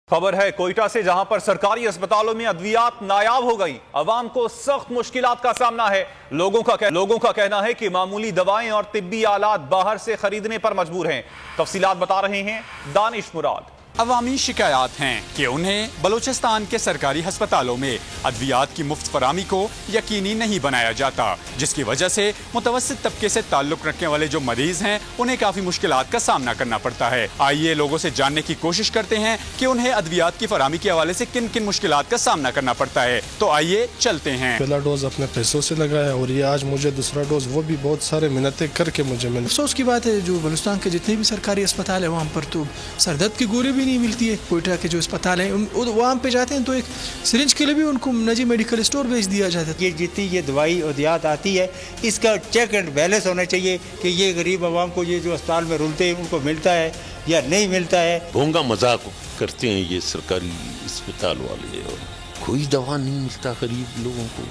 खबर है कोयटा से, जहां पर सरकारी अस्पतालों में अद्वियात नायाब हो गई। अवाम को सख्त मुश्किलात का सामना है। लोगों का कहना है कि मामूली दवाएं और तिब्बी आलात बाहर से खरीदने पर मजबूर हैं। तफसीलात बता रहे हैं दानिश मुराद। अवामी शिकायत हैं कि उन्हें बलूचिस्तान के सरकारी अस्पतालों में अद्वियात की मुफ्त फरामी को यकीनी नहीं बनाया जाता, जिसकी वजह से मुतवस्सित तबके से ताल्लुक रखने वाले जो मरीज हैं उन्हें काफी मुश्किलात का सामना करना पड़ता है। आइए लोगों से जानने की कोशिश करते हैं कि उन्हें अद्वियात की फरामी के हवाले से किन किन मुश्किलात का सामना करना पड़ता है। तो आइए चलते हैं। पहला डोज अपने पैसों से लगाया और ये आज मुझे दूसरा डोज, वो भी बहुत सारे मिन्नतें करके मुझे मिला। अफसोस की बात है, जो बलूचिस्तान के जितने भी सरकारी अस्पताल है वहाँ पर तो सरदर्द की गोली भी नहीं मिलती है। कोयटा के जो अस्पताल हैं वहाँ पे जाते हैं तो एक सिरिंज के लिए भी उनको निजी मेडिकल स्टोर भेज दिया जाता है। ये जितनी ये दवाई और दियात आती है, इसका चेक एंड बैलेंस होना चाहिए कि ये गरीब आवाम को ये जो अस्पताल में रुलते हैं उनको मिलता है या नहीं मिलता है। भोंगा मजाक करते हैं ये सरकारी अस्पताल वाले, और कोई दवा नहीं मिलता गरीब लोगों को।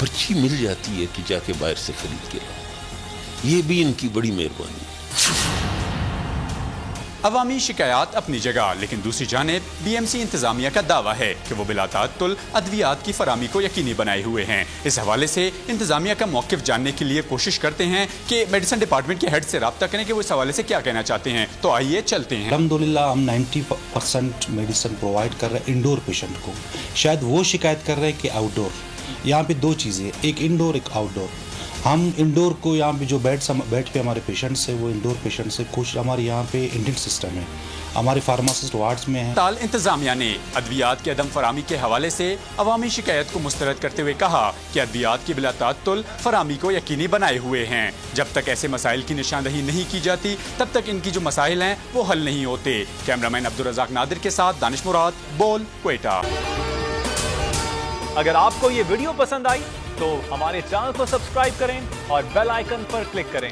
पर्ची मिल जाती है कि जाके बाहर से खरीद के लाओ, ये भी इनकी बड़ी मेहरबानी। अवामी शिकायत अपनी जगह, लेकिन दूसरी जानिब BMC इंतजामिया का दावा है कि वो बिला ताअत्तुल अद्वियात की फरामी को यकीनी बनाए हुए हैं। इस हवाले से इंतजामिया का मौक़िफ़ जानने के लिए कोशिश करते हैं कि मेडिसिन डिपार्टमेंट के हेड से रब्ता करें कि वो इस हवाले से क्या कहना चाहते हैं। तो आइए चलते हैं। अल्हम्दुलिल्लाह हम 90% मेडिसिन प्रोवाइड कर रहे हैं इंडोर पेशेंट को। शायद वो शिकायत कर रहे हैं कि आउटडोर। यहाँ पे दो चीज़ें, एक इंडोर एक आउटडोर। हम इंडोर को यहाँ पे जो बेड पे हमारे पेशेंट्स है वो इंडोर पेशेंट्स है। कुछ हमारे यहाँ पे इंडियन सिस्टम है, हमारे फार्मासिस्ट वार्ड्स में है। ताल इंतजामिया ने अद्वियात की अदम फरामी के हवाले से अवामी शिकायत को मुस्तरद करते हुए कहा कि अद्वियात की बिला ताअत्तुल फरामी को यकीनी बनाए हुए हैं। जब तक ऐसे मसाइल की निशानदही नहीं की जाती तब तक इनकी जो मसाइल हैं वो हल नहीं होते। कैमरामैन अब्दुल रज़ाक नादिर के साथ दानिश मुराद, बोल, कोयटा। अगर आपको ये वीडियो पसंद आई तो हमारे चैनल को सब्सक्राइब करें और बेल आइकन पर क्लिक करें।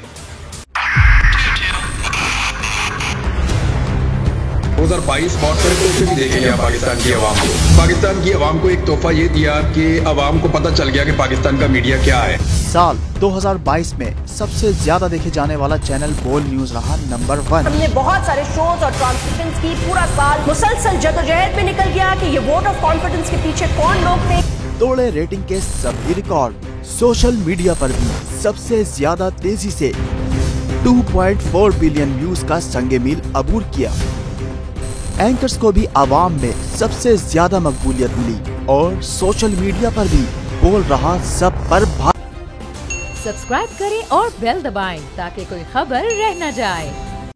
2022 बहुत तोहफे भी देखे गया पाकिस्तान की आवाम को। पाकिस्तान की आवाम को एक तोहफा ये दिया कि आवाम को पता चल गया कि पाकिस्तान का मीडिया क्या है। साल 2022 में सबसे ज्यादा देखे जाने वाला चैनल बोल न्यूज रहा नंबर 1। हमने बहुत सारे शोज और ट्रांसमिशंस की, पूरा साल मुसलसल जदोजहद में निकल गया कि ये वोट ऑफ कॉन्फिडेंस के पीछे कौन लोग थे। तोड़े रेटिंग के सभी रिकॉर्ड। सोशल मीडिया पर भी सबसे ज्यादा तेजी से 2.4 बिलियन व्यूज का संगे मील अबूर किया। एंकर्स को भी आवाम में सबसे ज्यादा मकबूलियत मिली और सोशल मीडिया पर भी बोल रहा सब पर सब्सक्राइब करें और बेल दबाएं ताकि कोई खबर रह न जाए।